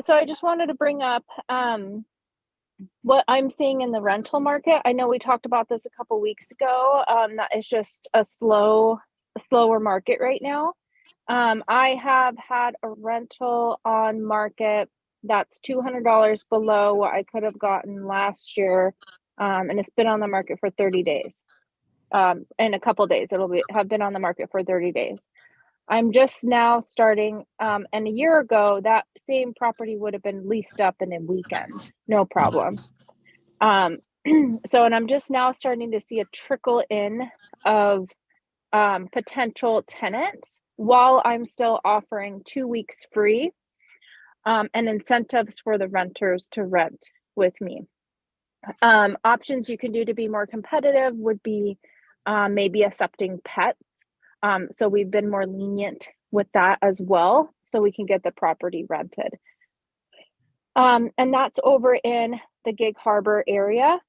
Yeah, so I just wanted to bring up what I'm seeing in the rental market. I know we talked about this a couple weeks ago. That is just a slower market right now. I have had a rental on market that's $200 below what I could have gotten last year, and it's been on the market for 30 days. In a couple days, have been on the market for 30 days. I'm just now starting, and a year ago, that same property would have been leased up in a weekend, no problem. And I'm just now starting to see a trickle in of potential tenants while I'm still offering 2 weeks free, and incentives for the renters to rent with me. Options you can do to be more competitive would be maybe accepting pets. So we've been more lenient with that as well, so we can get the property rented. And that's over in the Gig Harbor area.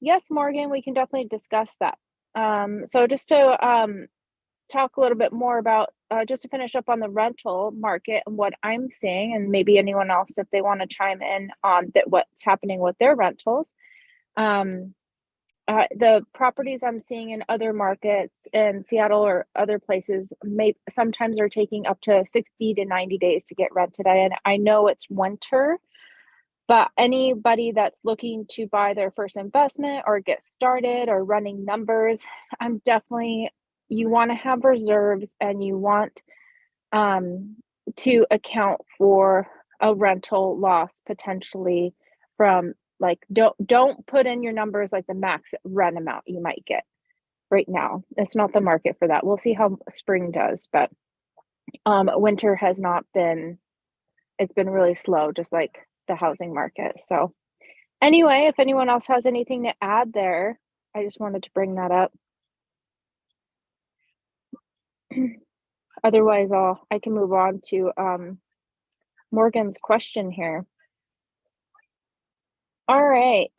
Yes, Morgan, we can definitely discuss that. So just to talk a little bit more about, just to finish up on the rental market and what I'm seeing, and maybe anyone else if they want to chime in on that, what's happening with their rentals. The properties I'm seeing in other markets in Seattle or other places sometimes are taking up to 60 to 90 days to get rented. I know it's winter, but anybody that's looking to buy their first investment or get started or running numbers, you want to have reserves, and you want to account for a rental loss potentially from, like, don't put in your numbers like the max rent amount you might get right now. It's not the market for that. We'll see how spring does, but winter has not been, it's been really slow, just like the housing market. So anyway, if anyone else has anything to add there, I just wanted to bring that up. Otherwise, I can move on to Morgan's question here. All right.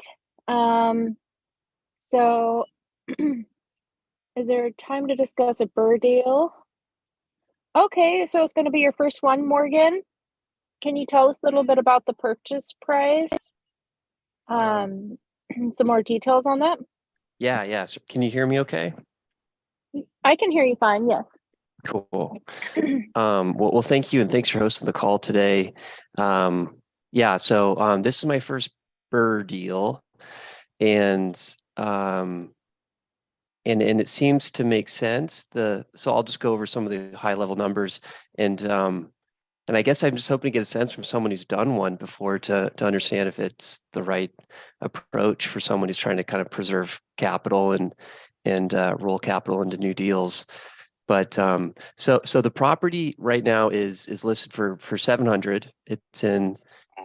So is there time to discuss a BRRRR deal? Okay, so it's going to be your first one, Morgan. Can you tell us a little bit about the purchase price? Some more details on that? Yeah. So can you hear me okay? I can hear you fine, yes. Cool. Well, thank you, and thanks for hosting the call today. So this is my first BRRRR deal, and it seems to make sense. So I'll just go over some of the high level numbers, and I guess I'm just hoping to get a sense from someone who's done one before to understand if it's the right approach for someone who's trying to kind of preserve capital and roll capital into new deals. But so the property right now is listed for 700. It's in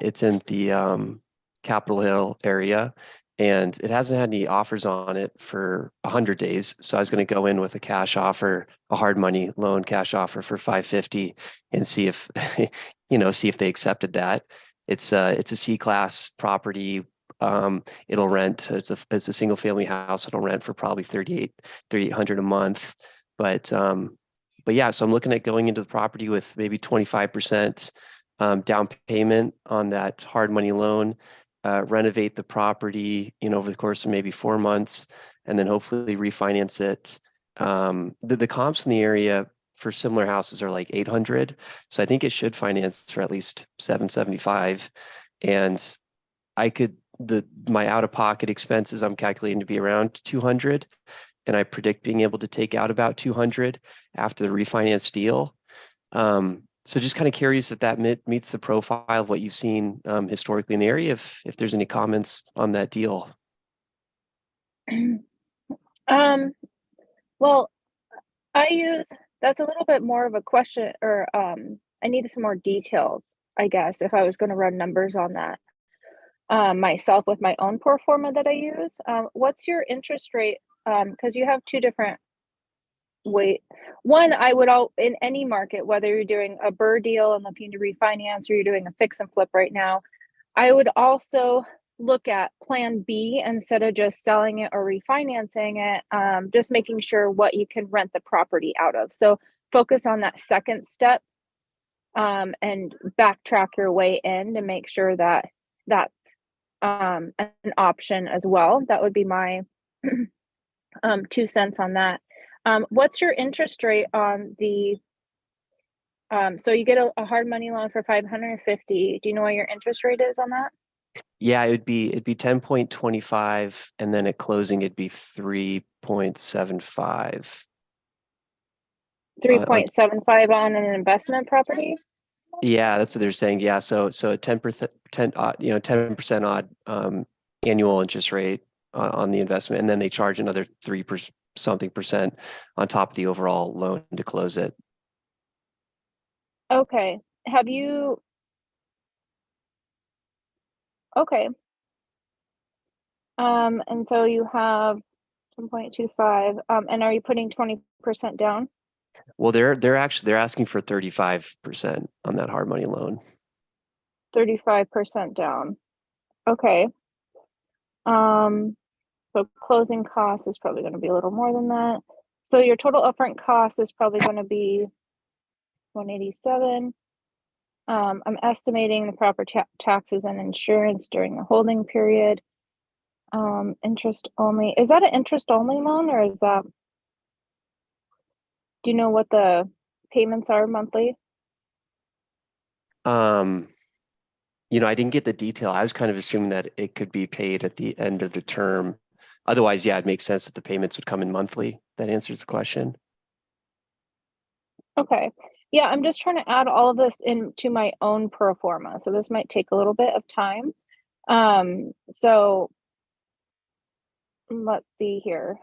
the Capitol Hill area, and it hasn't had any offers on it for 100 days. So I was going to go in with a cash offer, a hard money loan cash offer for 550, and see if see if they accepted that. It's a C-class property. It'll rent. It's a single family house. It'll rent for probably $3,800 a month. But yeah, so I'm looking at going into the property with maybe 25% down payment on that hard money loan, renovate the property, over the course of maybe 4 months, and then hopefully refinance it. The comps in the area for similar houses are like 800, so I think it should finance for at least 775, and my out-of-pocket expenses I'm calculating to be around 200. And I predict being able to take out about 200 after the refinance deal. So just kind of curious if that meets the profile of what you've seen historically in the area, if there's any comments on that deal. Well, that's a little bit more of a question, or I needed some more details, I guess, if I was going to run numbers on that myself with my own pro forma that I use. What's your interest rate? Because you have two different one, in any market, whether you're doing a BRRRR deal and looking to refinance, or you're doing a fix and flip right now, I would also look at plan B instead of just selling it or refinancing it, just making sure what you can rent the property out of. So focus on that second step and backtrack your way in to make sure that that's an option as well. That would be my 2 cents on that. What's your interest rate on the so you get a hard money loan for 550. Do you know what your interest rate is on that? Yeah, it'd be 10.25, and then at closing it'd be 3.75. 3.75 on an investment property? Yeah, that's what they're saying. Yeah, so a 10%, 10% odd annual interest rate on the investment, and then they charge another 3% on top of the overall loan to close it. Okay. Have you okay. And so you have 10.25. And are you putting 20% down? Well, they're asking for 35% on that hard money loan. 35% down. Okay. So closing cost is probably going to be a little more than that. So your total upfront cost is probably going to be 187. I'm estimating the proper taxes and insurance during the holding period. Interest only. Is that an interest only loan, or is that, do you know what the payments are monthly? I didn't get the detail. I was kind of assuming that it could be paid at the end of the term. Otherwise, yeah, it makes sense that the payments would come in monthly. That answers the question. Okay. Yeah, I'm just trying to add all of this into my own pro forma. So this might take a little bit of time. So let's see here.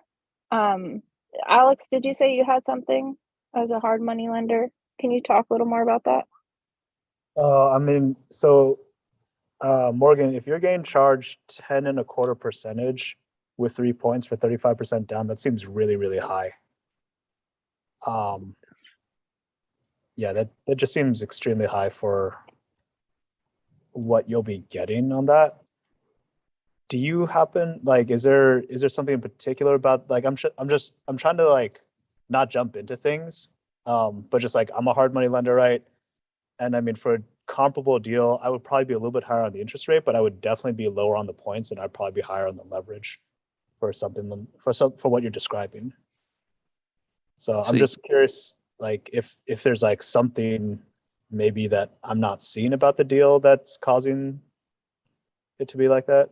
Alex, did you say you had something as a hard money lender? Can you talk a little more about that? Morgan, if you're getting charged 10.25% with 3 points for 35% down, that seems really, really high. Yeah, that just seems extremely high for what you'll be getting on that. Do you happen, like, is there something in particular about, like, I'm trying to, like, not jump into things, but just like, I'm a hard money lender, right? And I mean, for a comparable deal, I would probably be a little bit higher on the interest rate, but I would definitely be lower on the points, and I'd probably be higher on the leverage for what you're describing. So I'm just curious, like, if there's like something maybe that I'm not seeing about the deal that's causing it to be like that.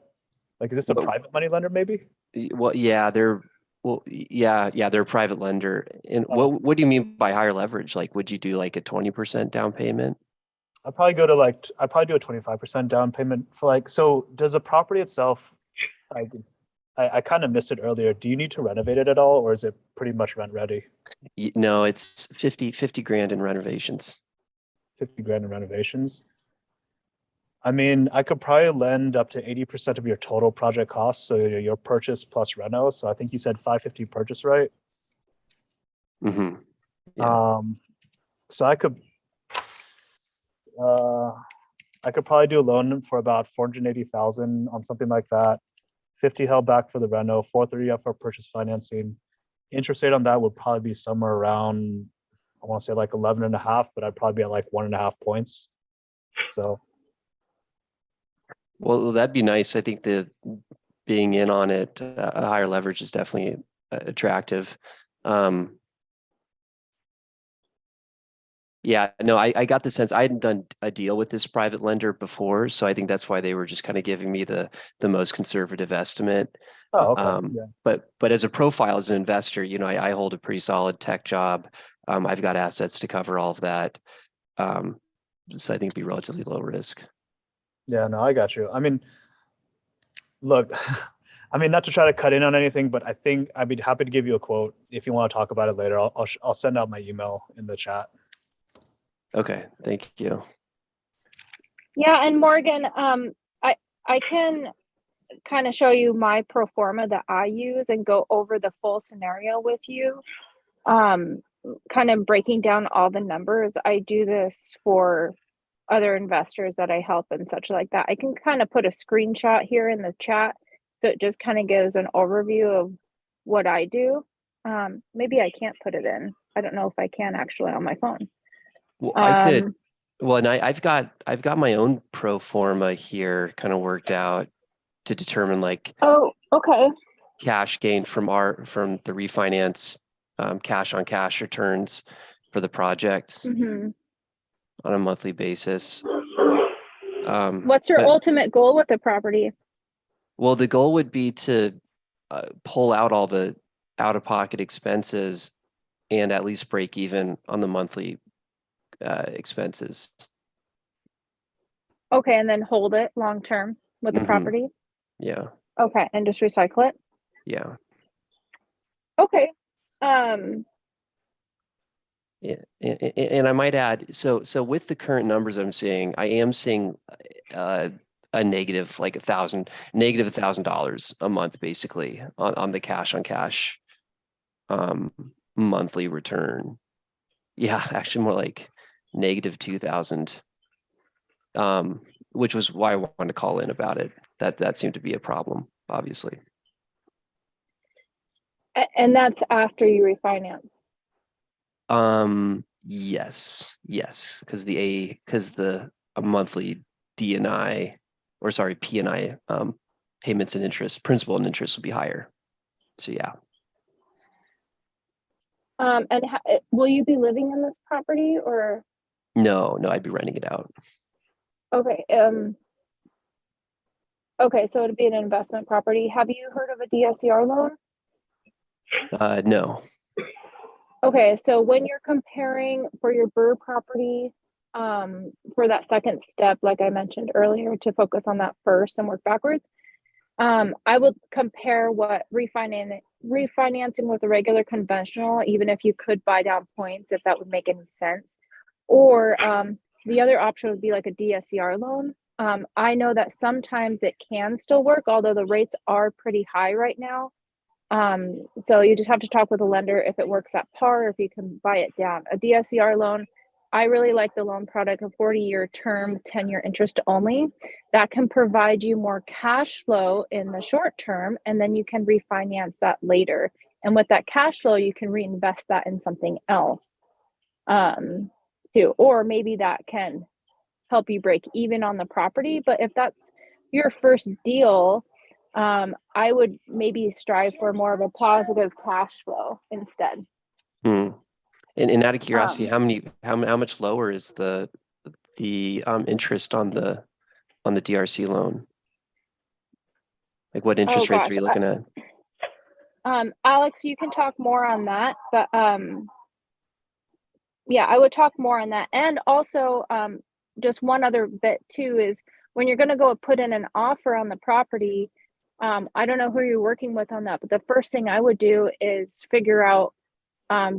Like, is this a private money lender maybe? Well, yeah, they're a private lender. And what do you mean by higher leverage? Like, would you do like a 20% down payment? I'd probably do a 25% down payment for, like, so does the property itself, I kind of missed it earlier. Do you need to renovate it at all, or is it pretty much rent ready? No, it's 50 grand in renovations. 50 grand in renovations. I mean, I could probably lend up to 80% of your total project costs, so your purchase plus reno. So I think you said 550 purchase, right? Mm-hmm. Yeah. So I could probably do a loan for about 480,000 on something like that. 50 held back for the reno, 430 up for purchase financing. Interest rate on that would probably be somewhere around, I want to say like 11.5, but I'd probably be at like 1.5 points. So. Well, that'd be nice. I think the being in on it, a higher leverage is definitely attractive. Yeah, no, I got the sense I hadn't done a deal with this private lender before, so I think that's why they were just kind of giving me the most conservative estimate. Oh, okay. Yeah. But as a profile as an investor, I hold a pretty solid tech job. I've got assets to cover all of that. So I think it'd be relatively low risk. Yeah, no, I got you. I mean, look, I mean, not to try to cut in on anything, but I think I'd be happy to give you a quote if you want to talk about it later. I'll send out my email in the chat. Okay, thank you. Yeah, and Morgan, I can kind of show you my pro forma that I use and go over the full scenario with you. Kind of breaking down all the numbers. I do this for other investors that I help and such like that. I can kind of put a screenshot here in the chat, so it just kind of gives an overview of what I do. Maybe I can't put it in. I don't know if I can actually on my phone. Well, I could. Well, and I've got my own pro forma here kind of worked out to determine like Oh, okay. cash gain from the refinance, cash on cash returns for the projects Hmm. on a monthly basis. What's your But ultimate goal with the property? well, the goal would be to pull out all the out-of-pocket expenses and at least break even on the monthly expenses. Okay, and then hold it long term with the Mhm. property. Yeah, Okay, and just recycle it. yeah. Okay. Yeah, and I might add, so with the current numbers I'm seeing, I am seeing a negative like $1,000 a month basically on the cash on cash monthly return. Yeah, actually more like negative 2,000. Which was why I wanted to call in about it. That seemed to be a problem, obviously. And that's after you refinance. Yes, because the a monthly DNI, or sorry, PNI payments and interest, principal and interest will be higher. So yeah. And will you be living in this property or? No, I'd be renting it out. Okay. Okay, so it'd be an investment property. Have you heard of a DSCR loan? No. Okay, so when you're comparing for your BRRRR property, for that second step, like I mentioned earlier, to focus on that first and work backwards, I would compare what refinancing with a regular conventional, even if you could buy down points, if that would make any sense. Or the other option would be like a DSCR loan. I know that sometimes it can still work, although the rates are pretty high right now. So you just have to talk with a lender if it works at par, or if you can buy it down. A DSCR loan, I really like the loan product, a 40-year term, 10-year interest only. That can provide you more cash flow in the short term, and then you can refinance that later. And with that cash flow, you can reinvest that in something else, too. Or maybe that can help you break even on the property. But if that's your first deal, I would maybe strive for more of a positive cash flow instead. Hmm. And out of curiosity, Um, how much lower is the interest on the DRC loan? Like what oh interest rates are gosh, you looking at? Alex, you can talk more on that, but yeah, I would talk more on that. And also, just one other bit too is when you're going to go put in an offer on the property, I don't know who you're working with on that, but the first thing I would do is figure out,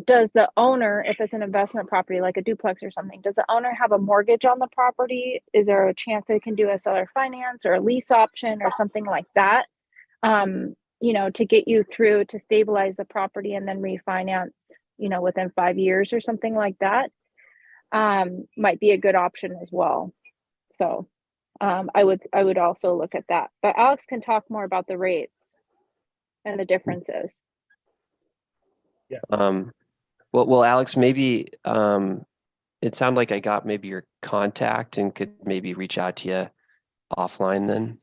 does the owner, if it's an investment property like a duplex or something, does the owner have a mortgage on the property? Is there a chance they can do a seller finance or a lease option or something like that? To get you through to stabilize the property and then refinance, within 5 years or something like that, might be a good option as well. So I would also look at that. But Alex can talk more about the rates and the differences. Well, Alex, maybe it sounded like I got maybe your contact and could maybe reach out to you offline then.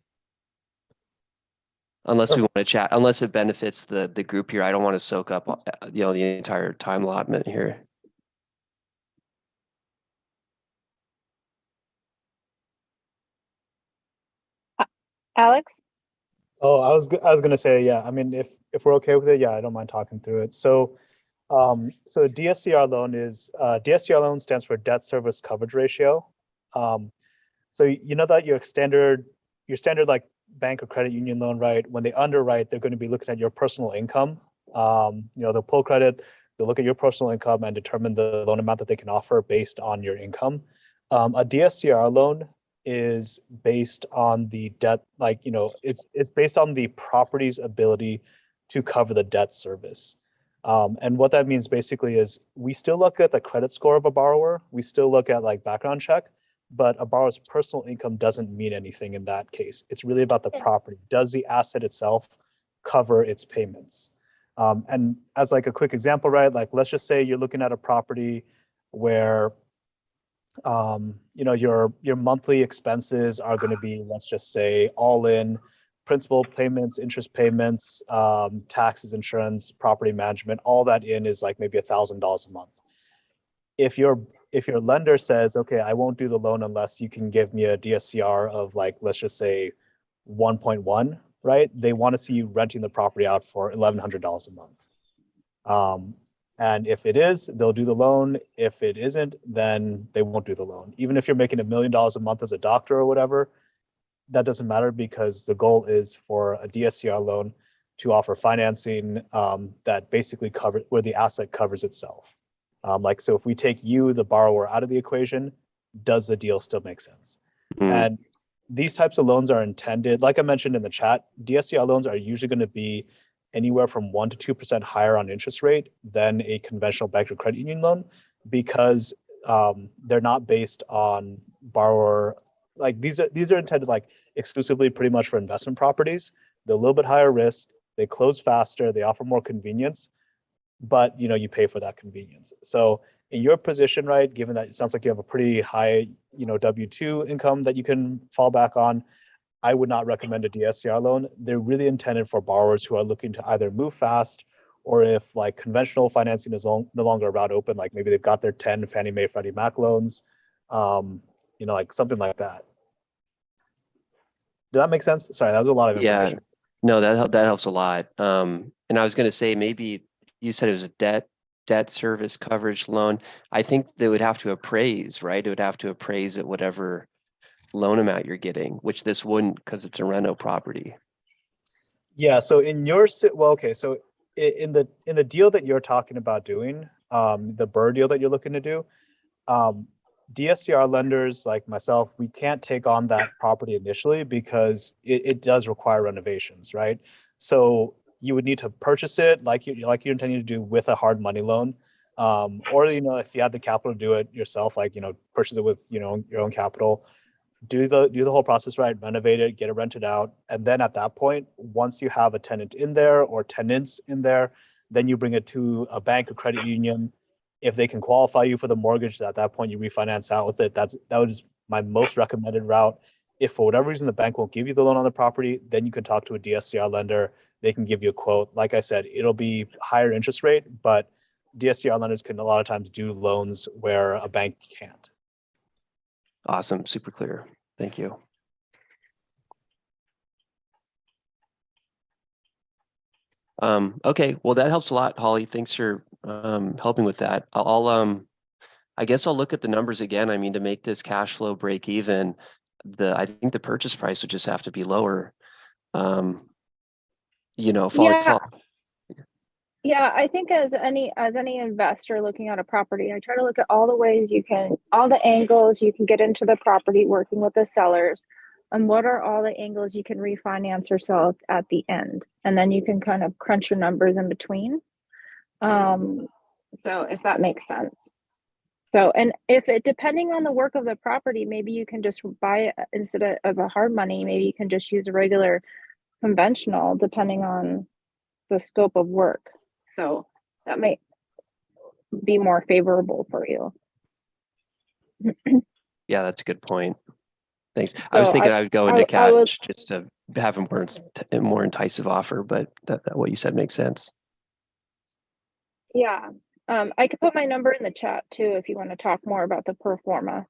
Unless we want to chat, unless it benefits the group here. I don't want to soak up the entire time allotment here. Alex? Oh, I was gonna say, yeah. I mean, if we're okay with it, yeah, I don't mind talking through it. So, so DSCR loan is DSCR loan stands for debt service coverage ratio. So you know that your standard like bank or credit union loan, right? When they underwrite, they're going to be looking at your personal income. They'll pull credit, they'll look at your personal income and determine the loan amount that they can offer based on your income. A DSCR loan is based on the debt, like, it's based on the property's ability to cover the debt service. And what that means basically is we still look at the credit score of a borrower. We still look at like background check, but a borrower's personal income doesn't mean anything in that case. It's really about the property. Does the asset itself cover its payments? And as like a quick example, right? Like let's just say you're looking at a property where You know, your monthly expenses are going to be, let's just say, all in principal payments, interest payments, taxes, insurance, property management, all that in is like maybe $1,000 a month. If your lender says, okay, I won't do the loan unless you can give me a DSCR of like, let's just say 1.1, right? They want to see you renting the property out for $1,100 a month. And if it is, they'll do the loan. If it isn't, then they won't do the loan. Even if you're making $1 million a month as a doctor or whatever, that doesn't matter because the goal is for a DSCR loan to offer financing that basically covers where the asset covers itself. Like, so if we take you, the borrower, out of the equation, does the deal still make sense? And these types of loans are intended, like I mentioned in the chat, DSCR loans are usually going to be anywhere from 1% to 2% higher on interest rate than a conventional bank or credit union loan because they're not based on borrower. Like these are intended like exclusively pretty much for investment properties. They're a little bit higher risk. They close faster. They offer more convenience, but you know you pay for that convenience. So in your position, right, given that it sounds like you have a pretty high, you know, W-2 income that you can fall back on, I would not recommend a DSCR loan. They're really intended for borrowers who are looking to either move fast or if like conventional financing is no longer a route open, like maybe they've got their 10 Fannie Mae, Freddie Mac loans, you know, like something like that. Does that make sense? Sorry, that was a lot of information. No, that helps a lot. And I was going to say, maybe you said it was a debt service coverage loan. I think they would have to appraise, right? It would have to appraise at whatever loan amount you're getting, which this wouldn't because it's a reno property. Yeah. So in your well, okay. So in the deal that you're talking about doing, the BRRRR deal that you're looking to do, DSCR lenders like myself, we can't take on that property initially because it does require renovations, right? So you would need to purchase it like you're intending to do with a hard money loan, or you know if you have the capital to do it yourself, like you know purchase it with you know your own capital, do the whole process right, renovate it, get it rented out, and then at that point, once you have a tenant in there or tenants in there, then you bring it to a bank or credit union. If they can qualify you for the mortgage, at that point you refinance out with it. That was my most recommended route. If for whatever reason the bank won't give you the loan on the property, then you can talk to a DSCR lender. They can give you a quote. Like I said, it'll be higher interest rate, but DSCR lenders can a lot of times do loans where a bank can't. Awesome. Super clear. Thank you. Okay. Well, that helps a lot, Holly. Thanks for helping with that. I guess I'll look at the numbers again. I mean, to make this cash flow break even, I think the purchase price would just have to be lower. You know, Yeah, I think as any investor looking at a property, I try to look at all the ways all the angles you can get into the property working with the sellers, and what are all the angles you can refinance yourself at the end, and then you can kind of crunch your numbers in between. So if that makes sense. So, and depending on the work of the property, maybe you can just buy it instead of a hard money, maybe you can just use a regular conventional depending on the scope of work. So that may be more favorable for you. Yeah, that's a good point. Thanks. So I was thinking I would go into cash just to have a more enticing offer, but that what you said makes sense. Yeah. I could put my number in the chat too if you want to talk more about the pro forma.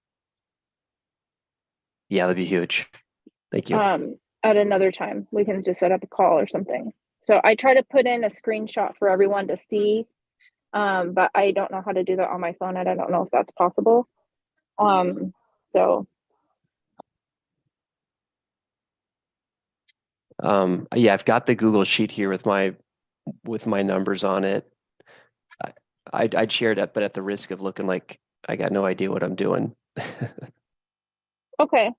Yeah, that'd be huge. Thank you. At another time, we can just set up a call or something. So I try to put in a screenshot for everyone to see, but I don't know how to do that on my phone, and I don't know if that's possible. So. Yeah, I've got the Google sheet here with my numbers on it. I'd share that, but at the risk of looking like I got no idea what I'm doing. Okay.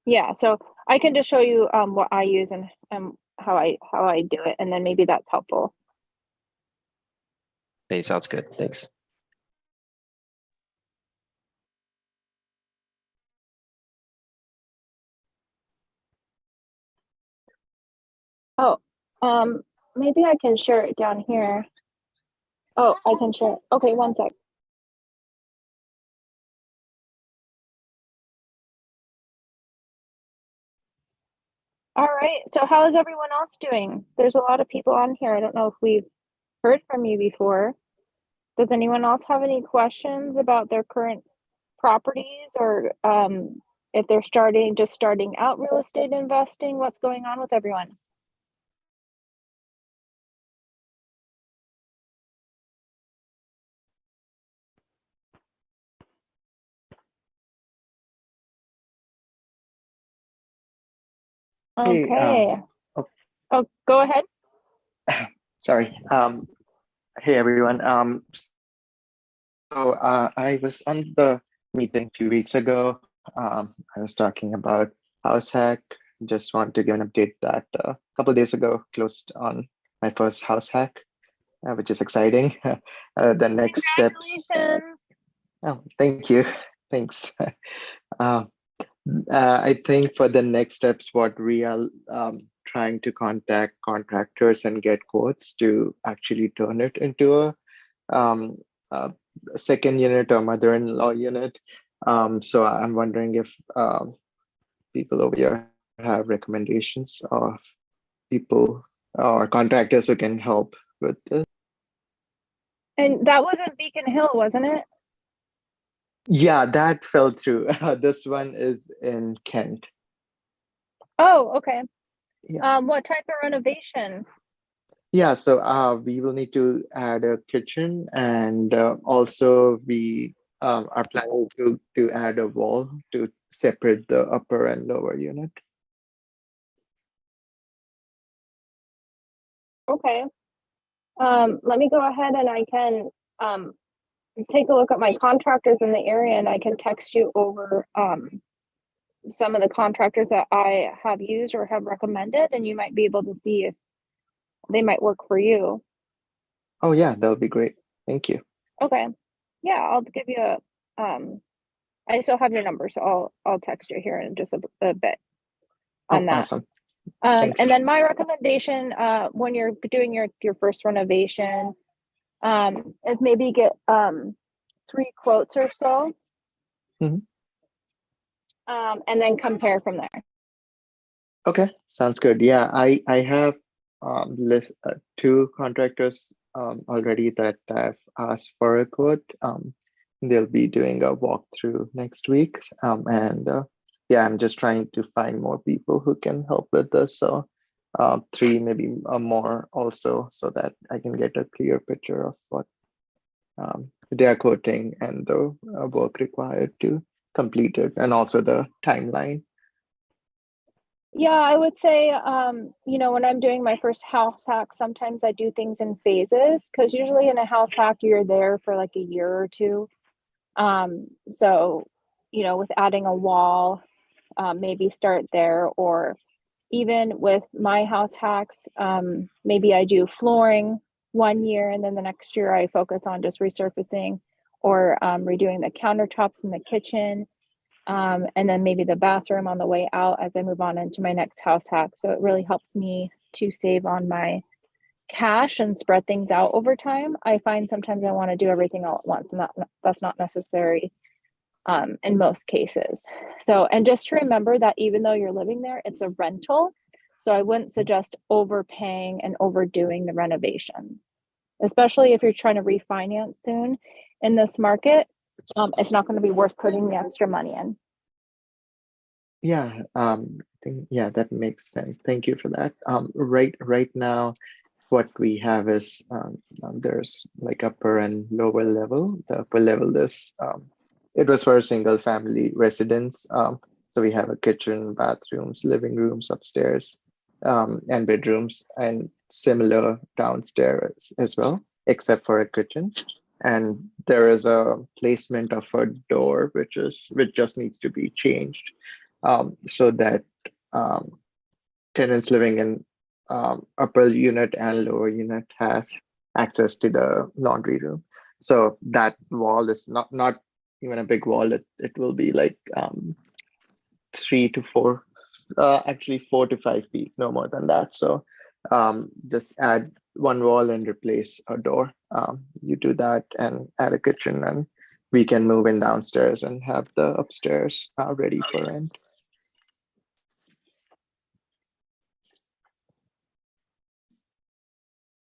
Yeah, so I can just show you what I use and how I do it, and then maybe that's helpful. Hey, sounds good. Thanks. Oh, maybe I can share it down here. Oh, I can share. Okay, one sec. All right, so how is everyone else doing? There's a lot of people on here. I don't know if we've heard from you before. Does anyone else have any questions about their current properties, or if they're just starting out real estate investing? What's going on with everyone? Hey, Okay. oh, Oh, go ahead. sorry. Hey everyone. I was on the meeting a few weeks ago. I was talking about house hack. Just want to give an update that a couple of days ago closed on my first house hack, which is exciting. The next steps. Congratulations. Oh, thank you. Thanks. I think for the next steps, what we are trying to contact contractors and get quotes to actually turn it into a second unit or mother-in-law unit. So I'm wondering if people over here have recommendations of people or contractors who can help with this. And that was in Beacon Hill, wasn't it? Yeah, that fell through. This one is in Kent. Oh, okay. Yeah. What type of renovation? Yeah, so we will need to add a kitchen, and also we are planning to add a wall to separate the upper and lower unit. Okay. Let me go ahead and I can take a look at my contractors in the area, and I can text you over some of the contractors that I have used or have recommended, and you might be able to see if they might work for you. Oh yeah, that would be great. Thank you. Okay. Yeah, I'll give you a I still have your number, so I'll text you here in just a bit on that. Awesome. And Thanks. then my recommendation when you're doing your first renovation is maybe get 3 quotes or so. Mhm. And then compare from there. Okay, sounds good. Yeah, I have list 2 contractors already that I've asked for a quote. They'll be doing a walkthrough next week, and yeah, I'm just trying to find more people who can help with this. So 3, maybe more also, so that I can get a clear picture of what they are quoting and the work required to complete it, and also the timeline. Yeah, I would say, when I'm doing my first house hack, sometimes I do things in phases, because usually in a house hack, you're there for like a year or 2. So, with adding a wall, maybe start there, or even with my house hacks, maybe I do flooring 1 year, and then the next year I focus on just resurfacing or redoing the countertops in the kitchen. And then maybe the bathroom on the way out as I move on into my next house hack. So it really helps me to save on my cash and spread things out over time. I find sometimes I want to do everything all at once, and that's not necessary in most cases. So, and just to remember that even though you're living there, it's a rental. So I wouldn't suggest overpaying and overdoing the renovations, especially if you're trying to refinance soon in this market. It's not going to be worth putting the extra money in. Yeah, I think that makes sense. Thank you for that. Right now, what we have is there's like upper and lower level. The upper level is it was for a single family residence. So we have a kitchen, bathrooms, living rooms upstairs, and bedrooms, and similar downstairs as well, except for a kitchen. And there is a placement of a door which just needs to be changed, so that tenants living in upper unit and lower unit have access to the laundry room. So that wall is not even a big wall. It will be like 3 to 4, actually 4 to 5 feet, no more than that. So just add one wall and replace a door. You do that and add a kitchen, and we can move in downstairs and have the upstairs ready for rent.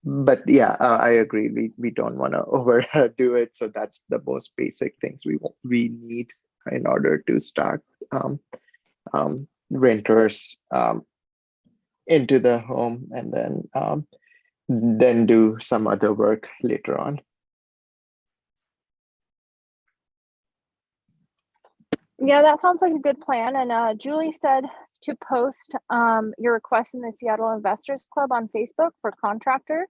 But yeah, I agree. We don't want to overdo it. So that's the most basic things we need in order to start renters into the home, and then do some other work later on. Yeah, that sounds like a good plan. And Julie said to post your request in the Seattle Investors Club on Facebook for contractor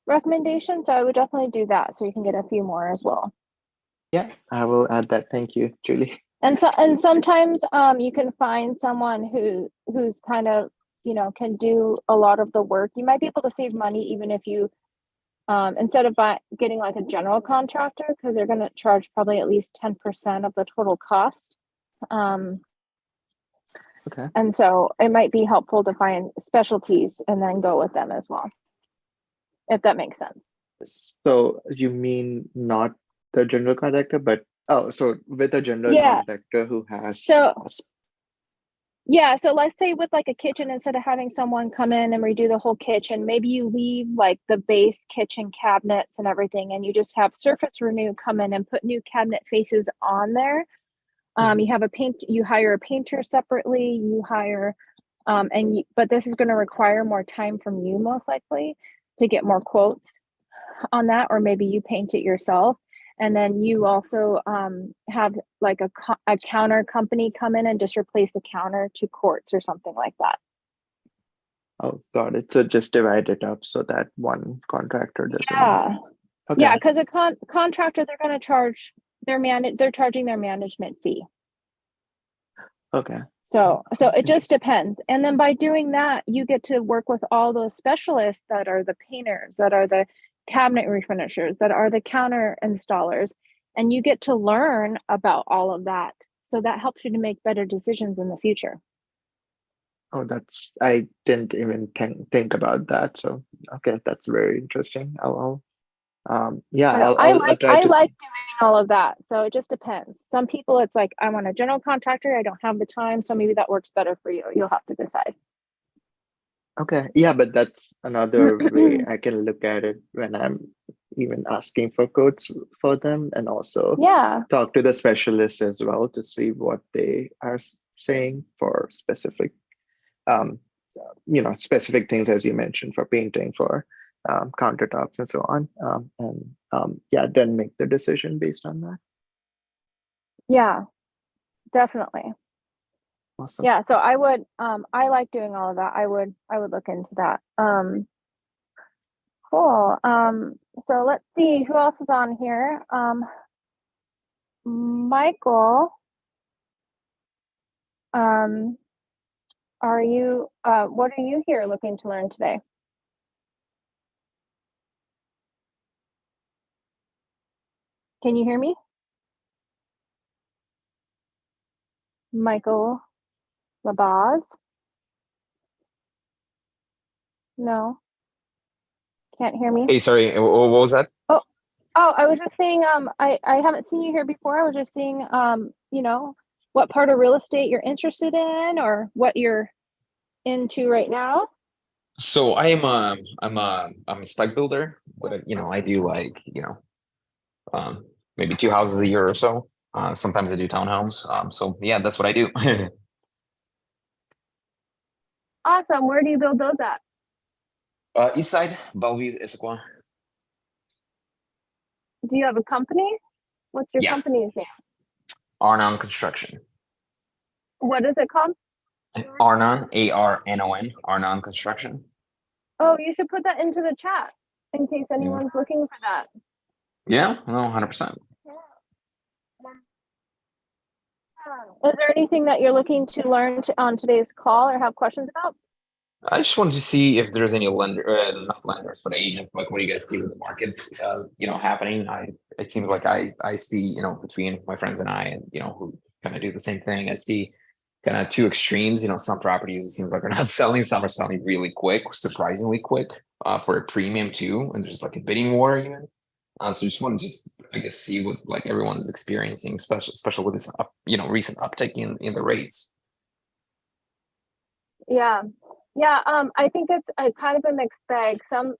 recommendations. So I would definitely do that so you can get a few more as well. Yeah, I will add that. Thank you, Julie. And sometimes you can find someone who's kind of, you know, can do a lot of the work. You might be able to save money even if you instead of getting like a general contractor, because they're going to charge probably at least 10% of the total cost. Okay. And so it might be helpful to find specialties and then go with them as well, if that makes sense. So you mean not the general contractor, but so with a general contractor who has yeah, so let's say with like a kitchen, instead of having someone come in and redo the whole kitchen, maybe you leave like the base kitchen cabinets and everything, and you just have Surface Renew come in and put new cabinet faces on there. You have you hire a painter separately, you hire, but this is going to require more time from you most likely to get more quotes on that, or maybe you paint it yourself. And then you also have like a counter company come in and just replace the counter to quartz or something like that. Oh, got it. So just divide it up so that one contractor doesn't. Yeah. Okay. Yeah, because a contractor, they're going to charge they're charging their management fee. Okay. So it just depends. And then by doing that, you get to work with all those specialists that are the painters, that are the cabinet refurnishers, that are the counter installers, and you get to learn about all of that. So that helps you to make better decisions in the future. Oh, I didn't even think about that. So, okay, that's very interesting. I like doing all of that. So it just depends. Some people, it's like, I want a general contractor. I don't have the time. So maybe that works better for you. You'll have to decide. Okay. Yeah, but that's another way I can look at it when I'm even asking for quotes for them, and also talk to the specialist as well to see what they are saying for specific, specific things, as you mentioned, for painting, for countertops and so on. Then make the decision based on that. Yeah, definitely. Awesome. Yeah, so I would I like doing all of that. I would look into that. Cool. So let's see who else is on here. Michael, are you what are you here looking to learn today? Can you hear me? Michael Labaz? No. Can't hear me? Hey, sorry, what was that? Oh, I was just saying, I haven't seen you here before. I was just seeing, what part of real estate you're interested in, or what you're into right now. So I'm a spec builder, but I do like maybe 2 houses a year or so. Sometimes I do townhomes. So yeah, that's what I do. Awesome. Where do you build those at? East Side, Bellevue, Issaquah. Do you have a company? What's your company's name? Arnon Construction. What is it called? Arnon, ARNON, Arnon Construction. Oh, you should put that into the chat in case anyone's looking for that. Yeah, no, 100%. Is there anything that you're looking to learn on today's call or have questions about? I just wanted to see if there's any not lenders, but agents. Like, what do you guys see with the market, happening? It seems like I see, between my friends and I, and who kind of do the same thing. I see kind of two extremes. You know, some properties, it seems like are not selling, some are selling really quick, surprisingly quick, for a premium too. And there's like a bidding war even. So just want to I guess, see what like everyone is experiencing, especially with this recent uptick in the rates. Yeah. Yeah, I think it's a kind of a mixed bag. I'm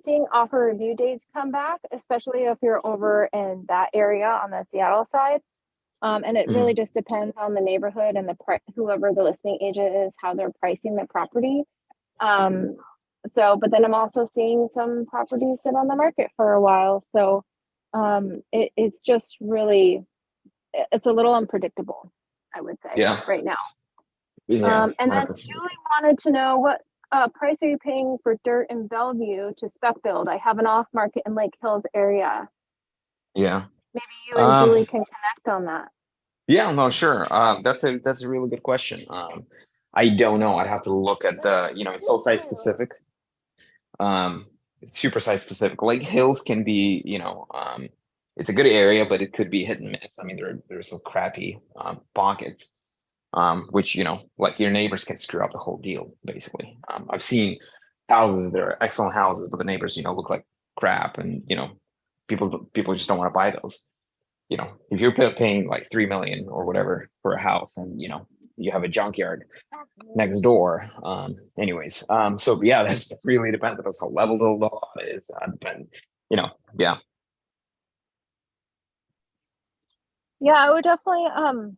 seeing offer review dates come back, especially if you're over in that area on the Seattle side. And it really just depends on the neighborhood and whoever the listing agent is, how they're pricing the property. But then I'm also seeing some properties sit on the market for a while. So it's just really, it's a little unpredictable, I would say, right now. Yeah. And then Julie wanted to know what price are you paying for dirt in Bellevue to spec build? I have an off market in Lake Hills area. Yeah. Maybe you and Julie can connect on that. Yeah, no, sure. That's a really good question. I don't know. I'd have to look at it's all site specific. It's super site specific. Lake Hills can be, it's a good area, but it could be hit and miss. I mean, there's some crappy pockets, which, like your neighbors can screw up the whole deal, basically. I've seen houses that are excellent houses, but the neighbors, look like crap, and people just don't want to buy those. If you're paying like 3 million or whatever for a house, and you have a junkyard next door. So yeah, that's really depends on how level the law is. Yeah. Yeah, I would definitely,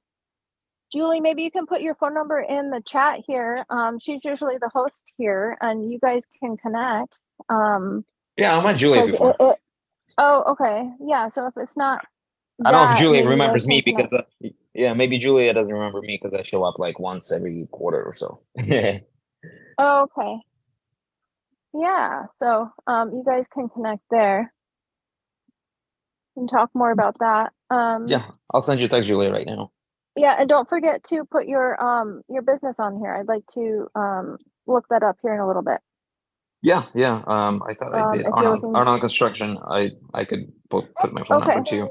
Julie, maybe you can put your phone number in the chat here. She's usually the host here, and you guys can connect. Yeah, I met Julia before. Oh, okay. Yeah, so if it's not I don't know if Julia maybe you guys remembers me can because connect. maybe Julia doesn't remember me because I show up like once every quarter or so. Oh, okay. Yeah, so you guys can connect there and talk more about that. Yeah, I'll send you a text, Julia, right now. Yeah, and don't forget to put your business on here. I'd like to look that up here in a little bit. Yeah. I thought I did. If you're looking... On construction, I could put my phone number too.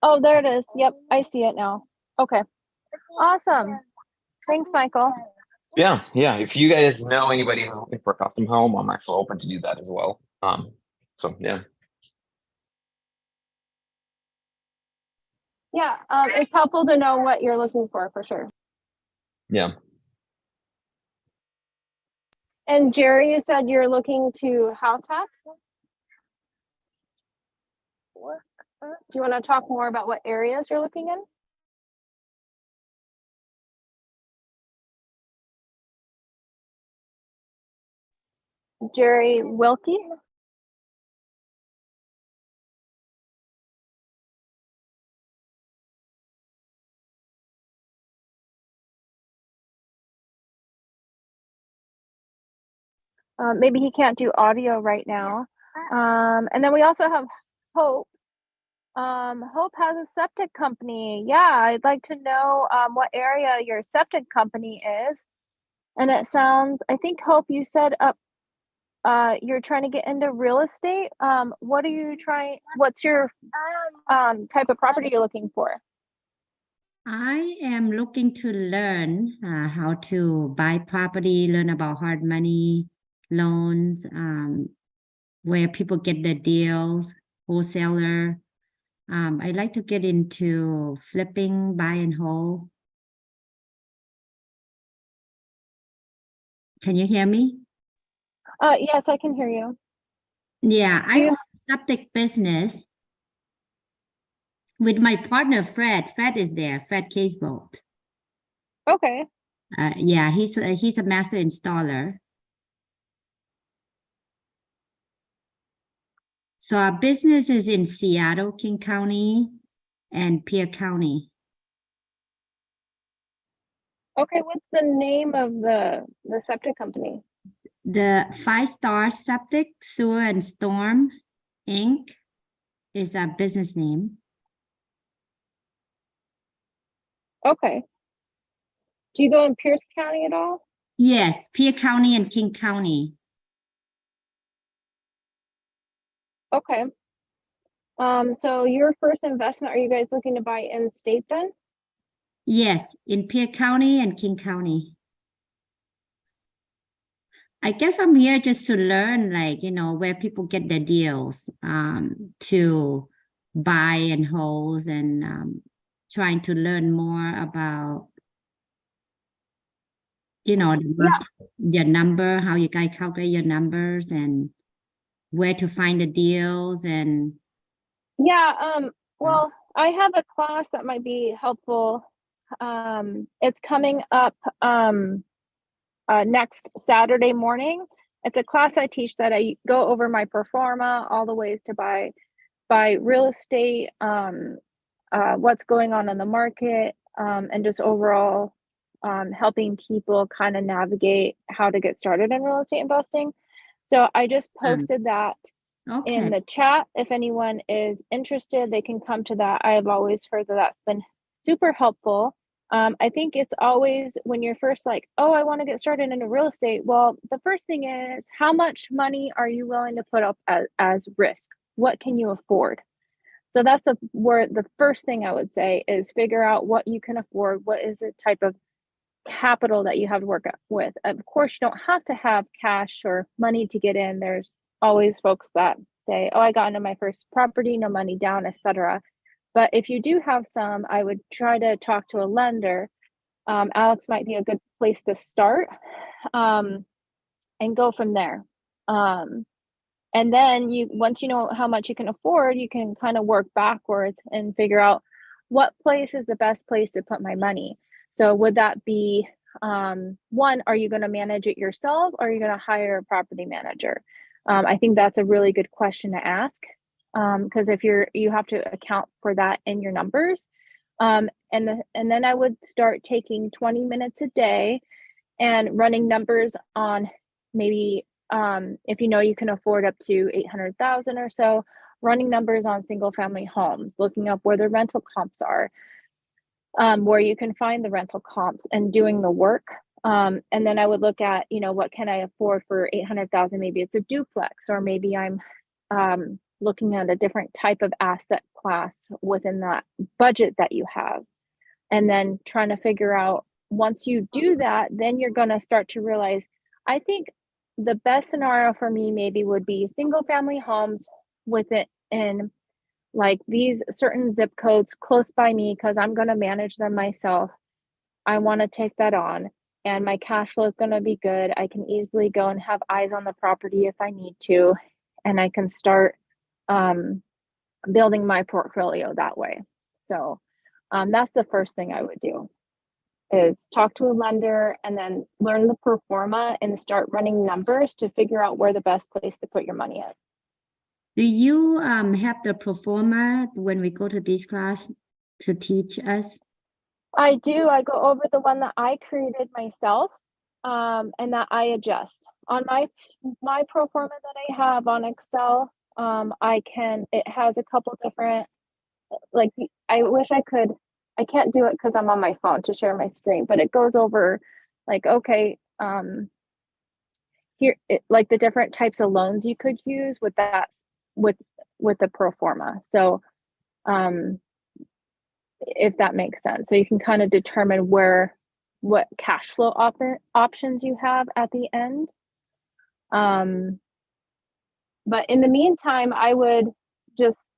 Oh, there it is. Yep, I see it now. Okay, awesome. Thanks, Michael. Yeah. If you guys know anybody who's looking for a custom home, I'm actually open to do that as well. So yeah. Yeah, it's helpful to know what you're looking for sure. Yeah. And Jerry, you said you're looking to house hack? Do you want to talk more about what areas you're looking in? Jerry Wilkie? Maybe he can't do audio right now. And then we also have Hope. Hope has a septic company. Yeah, I'd like to know what area your septic company is. And it sounds, I think, Hope, you said you're trying to get into real estate. What's your type of property you're looking for? I am looking to learn how to buy property, learn about hard money loans, where people get the deals, wholesaler. I like to get into flipping, buy and hold. Can you hear me? Yes, I can hear you. Yeah, I have a septic business with my partner, Fred. Fred is there, Fred Casebolt. Okay. Yeah, he's a master installer. So our business is in Seattle, King County, and Pierre County. Okay, what's the name of the septic company? The 5-Star Septic, Sewer and Storm, Inc. is our business name. Okay. Do you go in Pierce County at all? Yes, Pierre County and King County. Okay. So your first investment, are you guys looking to buy in state then? Yes, in Pierre County and King County. I guess I'm here just to learn, like, where people get their deals, to buy and hold, and trying to learn more about, your number, how you guys calculate your numbers, and where to find the deals. And Yeah, well, I have a class that might be helpful. It's coming up next Saturday morning. It's a class I teach that I go over my pro forma, all the ways to buy real estate, what's going on in the market, and just overall helping people kind of navigate how to get started in real estate investing. So I just posted that in the chat. If anyone is interested, they can come to that. I have always heard that that's been super helpful. I think it's always when you're first like, oh, I want to get started into real estate. Well, the first thing is, how much money are you willing to put up as risk? What can you afford? So that's the first thing I would say is figure out what you can afford. What is the type of capital that you have to work with? Of course, you don't have to have cash or money to get in. There's always folks that say, oh, I got into my first property, no money down, etc. But if you do have some, I would try to talk to a lender. Alex might be a good place to start, and go from there. And then once you know how much you can afford, you can kind of work backwards and figure out what place is the best place to put my money. So would that be, one, are you going to manage it yourself, or are you going to hire a property manager? I think that's a really good question to ask, because if you have to account for that in your numbers. And then I would start taking 20 minutes a day and running numbers on maybe, if you can afford up to 800,000 or so, running numbers on single family homes, looking up where the rental comps are, where you can find the rental comps, and doing the work. And then I would look at, what can I afford for 800,000? Maybe it's a duplex, or maybe I'm looking at a different type of asset class within that budget that you have. And then trying to figure out, once you do that, then you're going to start to realize, I think the best scenario for me maybe would be single family homes with it in like these certain zip codes close by me, because I'm going to manage them myself. I want to take that on, and my cash flow is going to be good. I can easily go and have eyes on the property if I need to, and I can start building my portfolio that way. So that's the first thing I would do, is talk to a lender and then learn the pro forma and start running numbers to figure out where the best place to put your money is. do you have the pro forma when we go to this class to teach us? I do. I go over the one that I created myself, and that I adjust on my pro forma that I have on Excel. It has a couple different, like, I wish I could, I can't do it because I'm on my phone to share my screen, but it goes over like, okay, here, like the different types of loans you could use with that, with the pro forma. So, if that makes sense. So you can kind of determine what cash flow options you have at the end. But in the meantime, I would just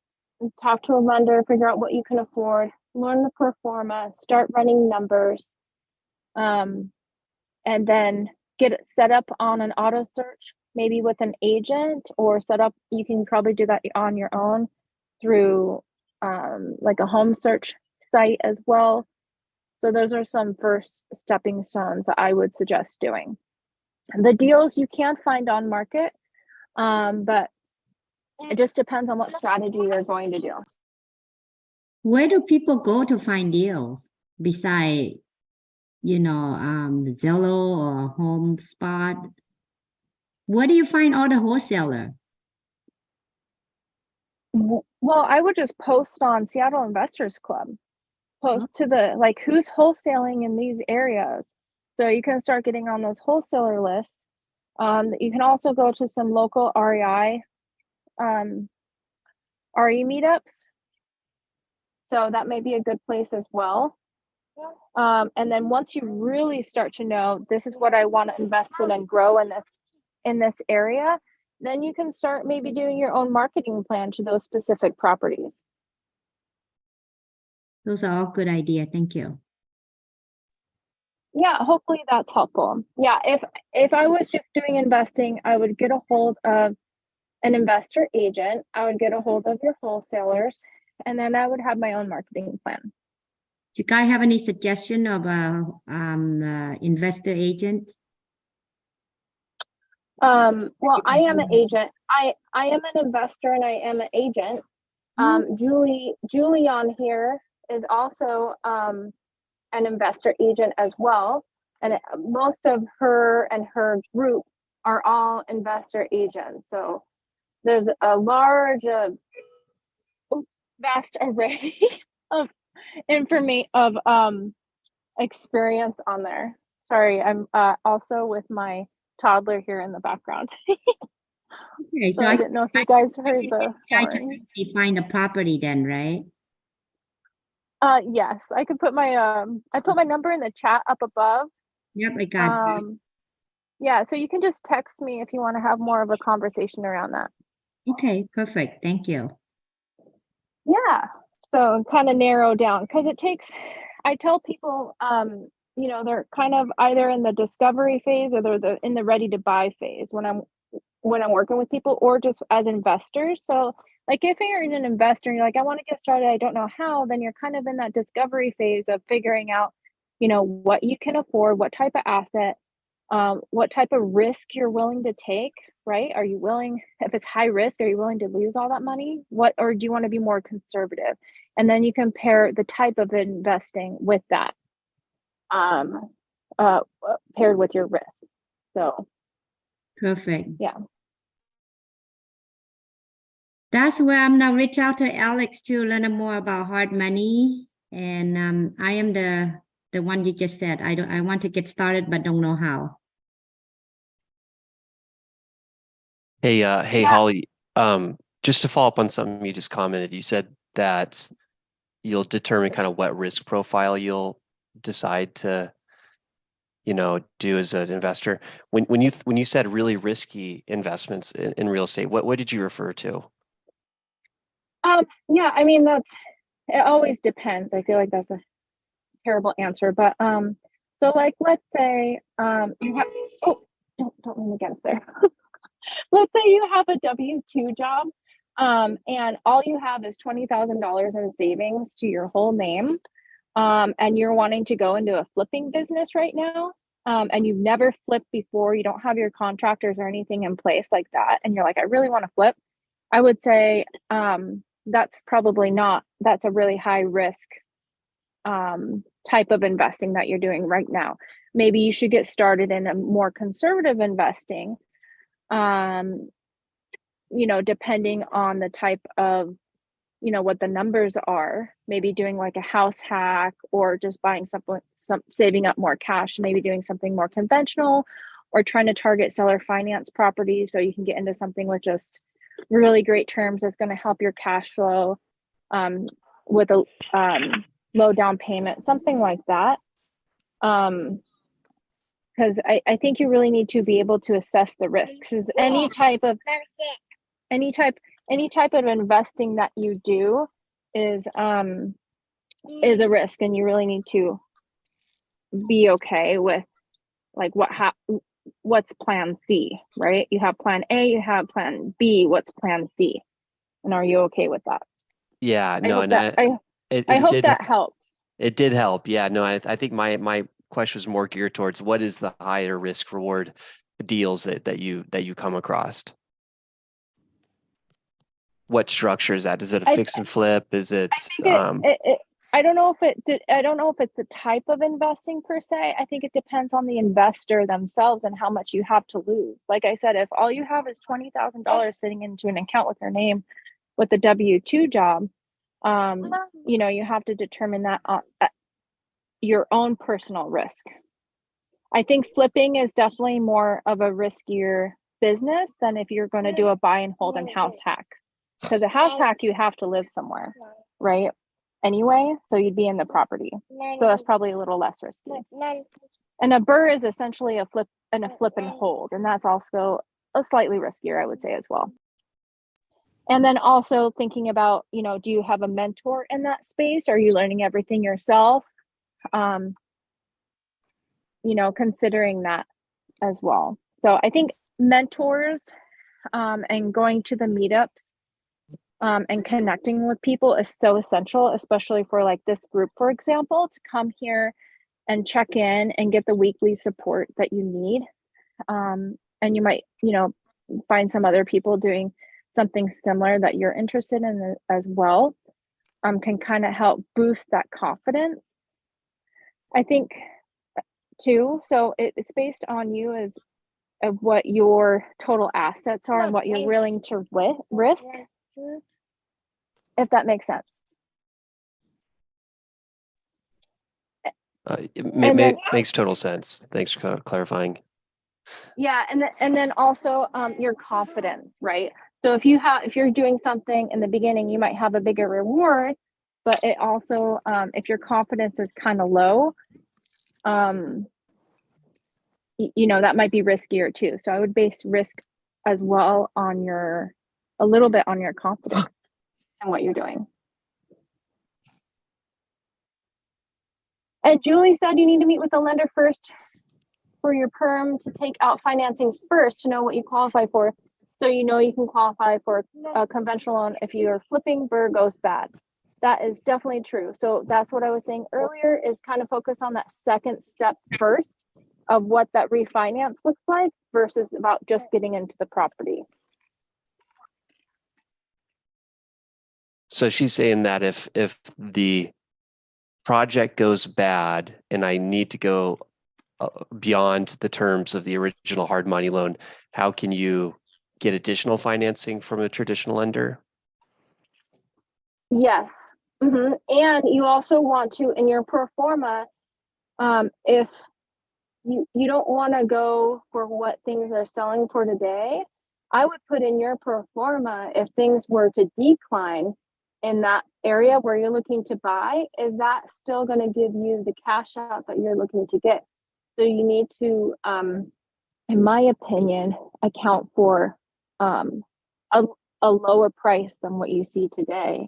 talk to a lender, figure out what you can afford, learn the pro forma, start running numbers, and then get it set up on an auto search, maybe with an agent, or you can probably do that on your own through like a home search site as well. So those are some first stepping stones that I would suggest doing. The deals you can find on market, but it just depends on what strategy you're going to do. Where do people go to find deals besides, Zillow or HomeSpot? Where do you find all the wholesaler? Well, I would just post on Seattle Investors Club, post to the, like, who's wholesaling in these areas. So you can start getting on those wholesaler lists. You can also go to some local RE meetups. So that may be a good place as well. And then once you really start to know this is what I want to invest in and grow in this area, then you can start maybe doing your own marketing plan to those specific properties. Those are all good ideas. Thank you. Yeah, hopefully that's helpful. Yeah, if I was just doing investing, I would get a hold of an investor agent, I would get a hold of your wholesalers, and then I would have my own marketing plan. Do you guys have any suggestion of a investor agent? Well, I am an agent. I am an investor and I am an agent. Julie on here is also an investor agent as well. And most of her and her group are all investor agents. So there's a large, vast array of experience on there. Sorry, I'm also with my toddler here in the background. Okay, So I didn't know if you guys heard the horn. Find a property then, right? Yes, I could put my I put my number in the chat up above. Yep, I got it. Yeah, so you can just text me if you want to have more of a conversation around that. Okay, perfect. Thank you. Yeah, so kind of narrow down because it takes, I tell people, you know, they're kind of either in the discovery phase or they're in the ready to buy phase when I'm working with people, or just as investors. So like if you're an investor and you're like, I want to get started, I don't know how, then you're kind of in that discovery phase of figuring out, you know, what you can afford, what type of asset, what type of risk you're willing to take, right? Are you willing, if it's high risk, are you willing to lose all that money? Or do you want to be more conservative? And then you compare the type of investing with that, paired with your risk. So. Perfect. Yeah. That's where I'm gonna reach out to Alex to learn more about hard money. And I am the one you just said. I want to get started but don't know how. Hey, Yeah. Holly, just to follow up on something you just commented, you said that you'll determine kind of what risk profile you'll decide to, you know, do as an investor. When you said really risky investments in real estate, what did you refer to? Yeah, I mean, it always depends. I feel like that's a terrible answer, but so like let's say you have, oh, don't lean against there. Let's say you have a W-2 job, and all you have is $20,000 in savings to your whole name, and you're wanting to go into a flipping business right now, and you've never flipped before, you don't have your contractors or anything in place like that, and you're like, I really want to flip. I would say that's probably not, that's a really high risk type of investing that you're doing right now. Maybe you should get started in a more conservative investing, you know, depending on the type of, you know, what the numbers are, maybe doing like a house hack or just buying saving up more cash, maybe doing something more conventional, or trying to target seller finance properties so you can get into something with just really great terms that's going to help your cash flow with a low down payment, something like that. Because I think you really need to be able to assess the risks. Is any type of investing that you do is a risk, and you really need to be okay with like what's plan C, right? You have plan A, you have plan B, what's plan C? And are you okay with that? Yeah, no, I hope that helps. It did help. Yeah, no, I think my question was more geared towards what is the higher risk reward deals that you come across? What structure is that? Is it a fix and flip? Is it? I don't know if it's the type of investing per se. I think it depends on the investor themselves and how much you have to lose. Like I said, if all you have is $20,000 sitting into an account with your name with a W-2 job, you know, you have to determine that at your own personal risk. I think flipping is definitely more of a riskier business than if you're going to do a buy and hold and house hack. Because a house hack, you have to live somewhere, right? anyway, so you'd be in the property. So that's probably a little less risky. And a BRRRR is essentially a flip and hold, and that's also a slightly riskier, I would say, as well. And then also thinking about, you know, do you have a mentor in that space? Are you learning everything yourself? You know, considering that as well. So I think mentors and going to the meetups and connecting with people is so essential, especially for like this group, for example, to come here and check in and get the weekly support that you need. And you might, you know, find some other people doing something similar that you're interested in as well. Can kind of help boost that confidence, I think, too. So it's based on you as of what your total assets are and what you're willing to risk, if that makes sense. It makes total sense. Thanks for clarifying. Yeah, and then also your confidence, right? So if you're doing something in the beginning, you might have a bigger reward, but it also if your confidence is kind of low, you know, that might be riskier too. So I would base risk as well on a little bit on your confidence and what you're doing. And Julie said you need to meet with the lender first for your perm to take out financing first to know what you qualify for. So you know you can qualify for a conventional loan if your flipping BRRRR goes bad. That is definitely true. So that's what I was saying earlier, is kind of focus on that second step first of what that refinance looks like versus about just getting into the property. So she's saying that if the project goes bad and I need to go beyond the terms of the original hard money loan, how can you get additional financing from a traditional lender? Yes. Mm-hmm. And you also want to, in your pro forma, if you don't want to go for what things are selling for today, I would put in your pro forma, if things were to decline in that area where you're looking to buy, is that still going to give you the cash out that you're looking to get? So you need to, in my opinion, account for a lower price than what you see today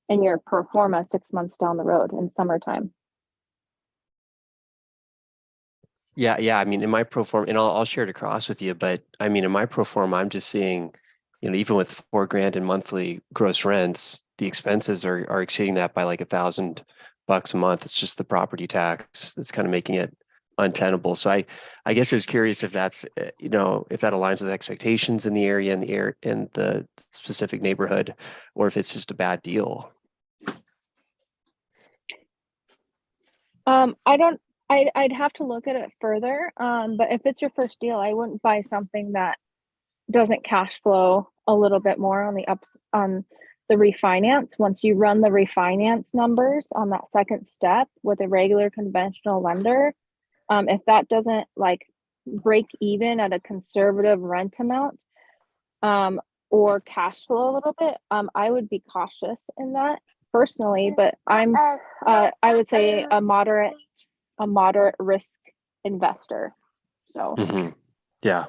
in your pro forma 6 months down the road in summertime. Yeah. I mean, in my pro forma, and I'll share it across with you, but I mean, in my pro forma, I'm just seeing, you know, even with $4,000 in monthly gross rents, the expenses are exceeding that by like $1,000 a month. It's just the property tax that's kind of making it untenable. So I guess I was curious if that's, you know, if that aligns with expectations in the area, in the specific neighborhood, or if it's just a bad deal. I'd have to look at it further. But if it's your first deal, I wouldn't buy something that doesn't cash flow a little bit more on the refinance. Once you run the refinance numbers on that second step with a regular conventional lender, if that doesn't like break even at a conservative rent amount, or cash flow a little bit, I would be cautious in that personally, but I would say a moderate risk investor. So Yeah.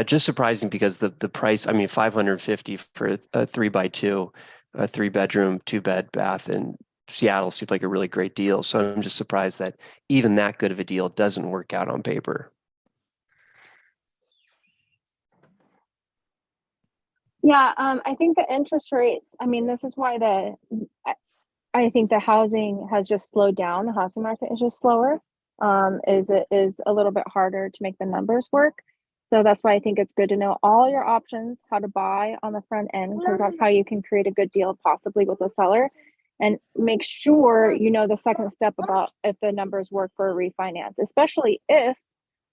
Just surprising because the price, I mean, $550 for a 3x2, a 3-bedroom, 2-bed bath in Seattle seemed like a really great deal. So I'm just surprised that even that good of a deal doesn't work out on paper. Yeah, I think the interest rates, I mean, this is why I think the housing has just slowed down. The housing market is just slower. It is a little bit harder to make the numbers work. So that's why I think it's good to know all your options, how to buy on the front end, because that's how you can create a good deal possibly with a seller. And make sure you know the second step about if the numbers work for a refinance, especially if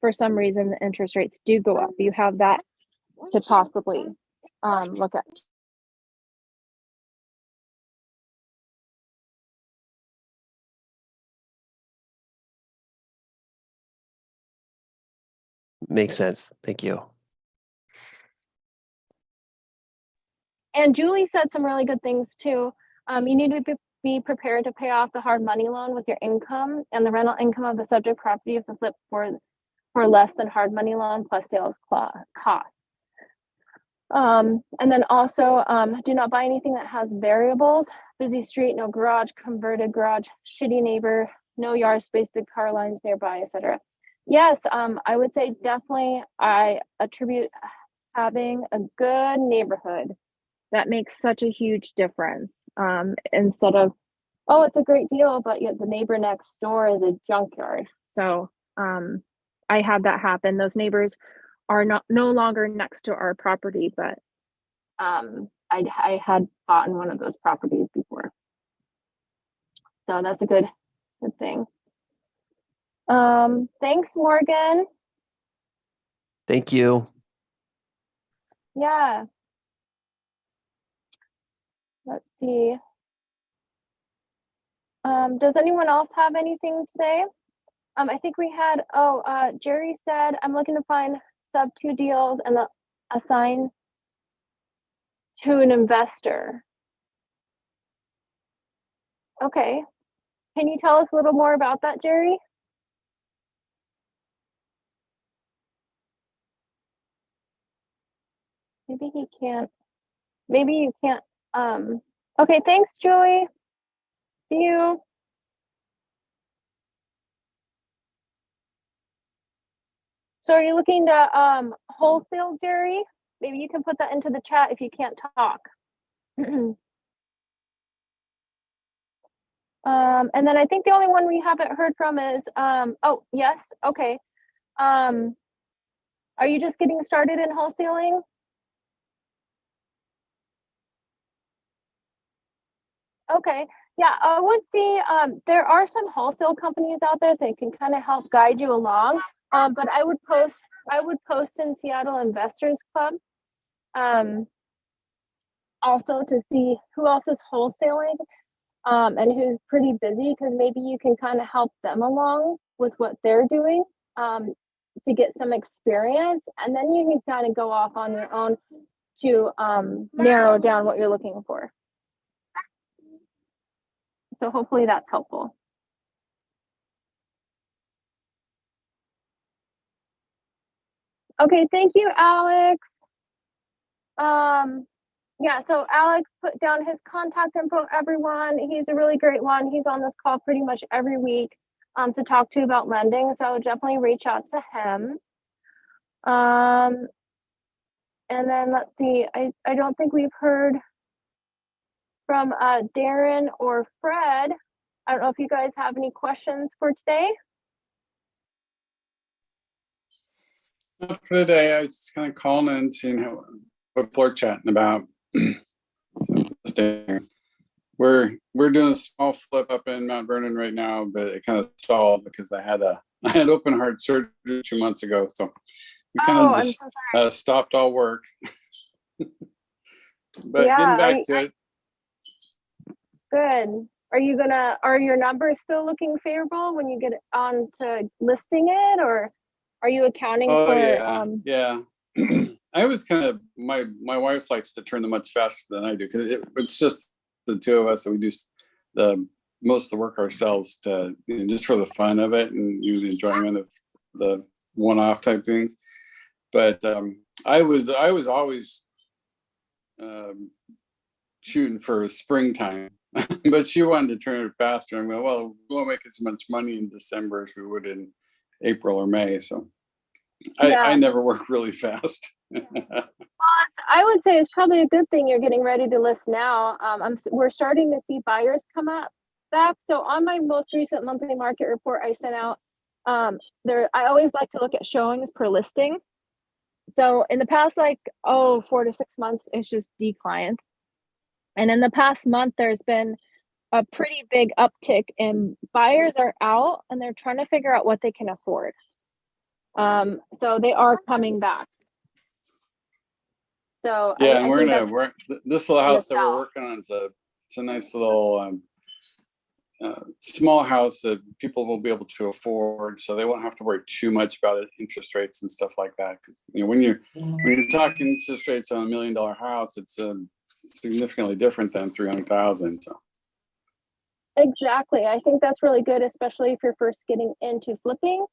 for some reason the interest rates do go up. You have that to possibly look at. Makes sense. Thank you. And Julie said some really good things too. You need to be prepared to pay off the hard money loan with your income and the rental income of the subject property if the flip for less than hard money loan plus sales costs. And then also do not buy anything that has variables, busy street, no garage, converted garage, shitty neighbor, no yard space, big car lines nearby, etc. Yes, I would say definitely I attribute having a good neighborhood. That makes such a huge difference. Instead of, oh, it's a great deal, but yet the neighbor next door is a junkyard. So I had that happen. Those neighbors are no longer next to our property, but I had bought in one of those properties before. So that's a good thing. Thanks, Morgan. Thank you. Yeah. Let's see. Does anyone else have anything today? I think we had, Jerry said, I'm looking to find sub 2 deals and assign to an investor. Okay. Can you tell us a little more about that, Jerry? Maybe he can't. Maybe you can't. Okay, thanks, Julie. See you. So are you looking to wholesale, Jerry? Maybe you can put that into the chat if you can't talk. And then I think the only one we haven't heard from is, oh, yes, okay. Are you just getting started in wholesaling? Okay, yeah, I would see, there are some wholesale companies out there that can kind of help guide you along. But I would post in Seattle Investors Club, also to see who else is wholesaling, and who's pretty busy, because maybe you can kind of help them along with what they're doing, to get some experience, and then you can kind of go off on your own to narrow down what you're looking for. So hopefully that's helpful. Okay, thank you, Alex. Yeah, so Alex put down his contact info, everyone. He's a really great one. He's on this call pretty much every week to talk to you about lending. So definitely reach out to him. And then let's see, I don't think we've heard from Darren or Fred. I don't know if you guys have any questions for today. Not for today. I was just kind of calling in and seeing what people are chatting about. So we're doing a small flip up in Mount Vernon right now, but it kind of stalled because I had open heart surgery 2 months ago, so we kind of just stopped all work. But yeah, getting back to it. Good. Are your numbers still looking favorable when you get on to listing it, or are you accounting for? Yeah. I was kind of, my wife likes to turn them much faster than I do, because it's just the two of us, so we do most of the work ourselves to, just for the fun of it and the enjoyment of the one-off type things. But I was always shooting for springtime, but she wanted to turn it faster. I'm going, well, we won't make as much money in December as we would in April or May, so I never work really fast. Well, I would say it's probably a good thing you're getting ready to list now. We're starting to see buyers come back. So on my most recent monthly market report I sent out, I always like to look at showings per listing. So in the past, 4 to 6 months, it's just declined. And in the past month, there's been a pretty big uptick in buyers are out and they're trying to figure out what they can afford. So they are coming back. So yeah, and this little house that we're working on, it's a nice little small house that people will be able to afford, so they won't have to worry too much about it, interest rates and stuff like that. Because when you're talking interest rates on $1 million house, it's significantly different than 300,000. So. Exactly. I think that's really good, especially if you're first getting into flipping.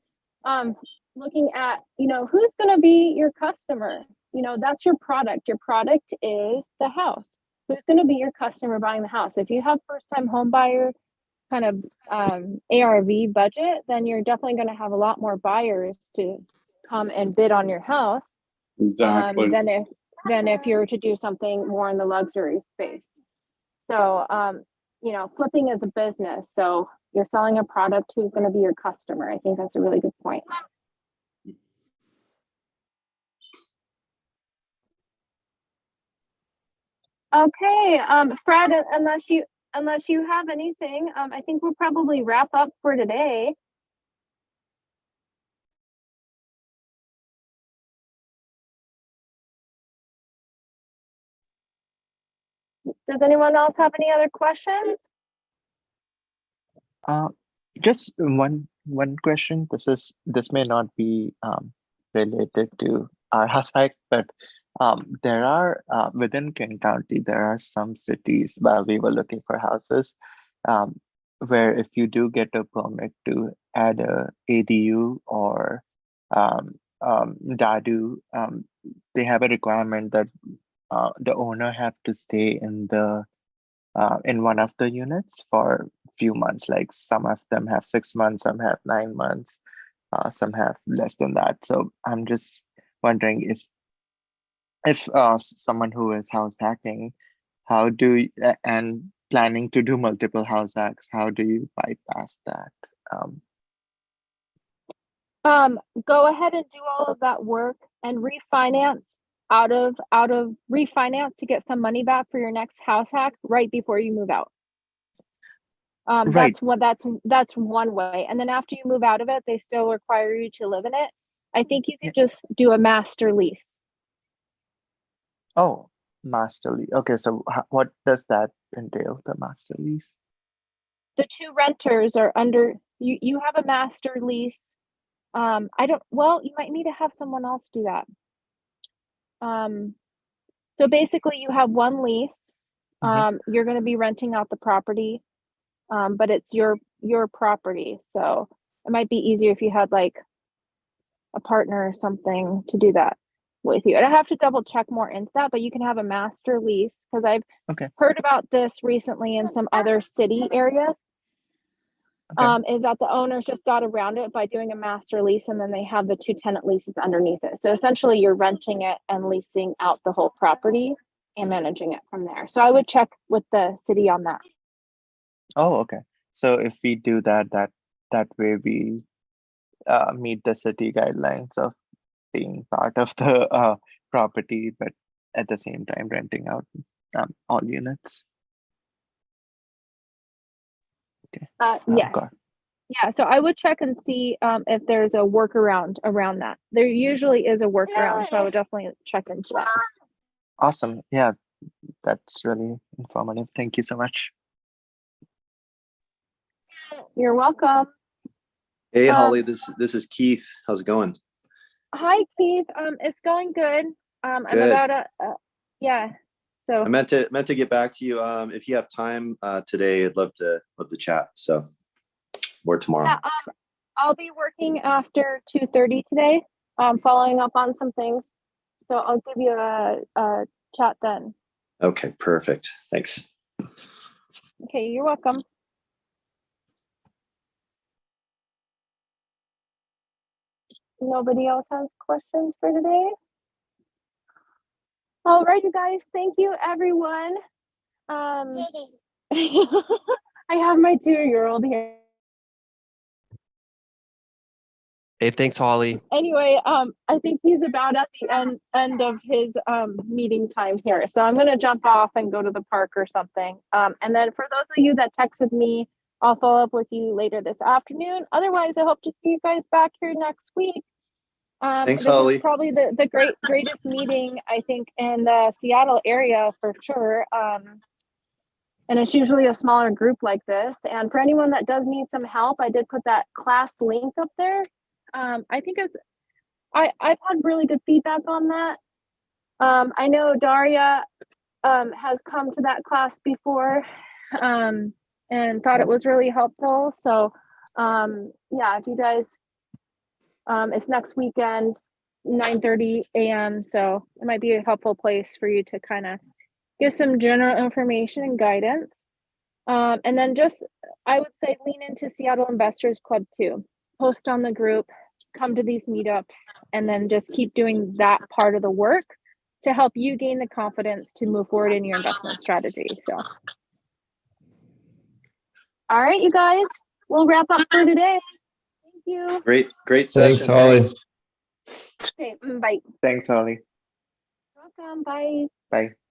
Looking at, who's going to be your customer? That's your product. Your product is the house. Who's going to be your customer buying the house? If you have first-time home buyer kind of ARV budget, then you're definitely going to have a lot more buyers to come and bid on your house. Exactly. Than if you were to do something more in the luxury space. So, flipping is a business. So you're selling a product, who's going to be your customer? I think that's a really good point. Okay, Fred, unless you have anything, I think we'll probably wrap up for today. Does anyone else have any other questions? Just one question. This may not be related to our hashtag, but there are within King County, there are some cities while we were looking for houses where if you do get a permit to add a ADU or DADU, they have a requirement that the owner have to stay in one of the units for few months. Like some of them have 6 months, some have 9 months, some have less than that. So I'm just wondering if someone who is house hacking, and planning to do multiple house hacks, how do you bypass that? Go ahead and do all of that work and refinance out of refinance to get some money back for your next house hack right before you move out. Right. That's one way. And then after you move out of it, they still require you to live in it. I think you could just do a master lease. Oh, master lease. Okay, so what does that entail, the master lease? The two renters are under you have a master lease. You might need to have someone else do that. So basically you have one lease. You're going to be renting out the property, but it's your property. So it might be easier if you had like a partner or something to do that with you. And I have to double check more into that, but you can have a master lease because I've heard about this recently in some other city areas. Is that the owners just got around it by doing a master lease, and then they have the 2 tenant leases underneath it. So essentially you're renting it and leasing out the whole property and managing it from there. So I would check with the city on that. Oh, okay. So if we do that way we meet the city guidelines of being part of the property, but at the same time renting out all units. Okay. Yes. Yeah, so I would check and see if there's a workaround around that. There usually is a workaround, so I would definitely check into that. Awesome. Yeah, that's really informative. Thank you so much. You're welcome. Hey, Holly, this is Keith. How's it going? Hi, Keith. It's going good. I'm about yeah. So I meant to get back to you. If you have time today, I'd love to chat. So, or tomorrow. Yeah, I'll be working after 2:30 today. Following up on some things. So I'll give you a chat then. Okay, perfect. Thanks. Okay, you're welcome. Nobody else has questions for today? All right, you guys. Thank you, everyone. I have my 2-year-old here. Hey, thanks, Holly. Anyway, I think he's about at the end of his meeting time here. So I'm gonna jump off and go to the park or something. And then for those of you that texted me, I'll follow up with you later this afternoon. Otherwise, I hope to see you guys back here next week. Thanks, this Holly. is probably the greatest meeting, I think, in the Seattle area for sure. And it's usually a smaller group like this. And for anyone that does need some help, I did put that class link up there. I think I've had really good feedback on that. I know Daria has come to that class before and thought it was really helpful. So yeah, if you guys, it's next weekend, 9:30 a.m. So it might be a helpful place for you to kind of get some general information and guidance. And then just, I would say, lean into Seattle Investors Club too. Post on the group, come to these meetups, and then just keep doing that part of the work to help you gain the confidence to move forward in your investment strategy. So, all right, you guys, we'll wrap up for today. Thank you. Great Thanks, session. Holly. Okay, bye. Thanks, Holly. Welcome. Bye. Bye.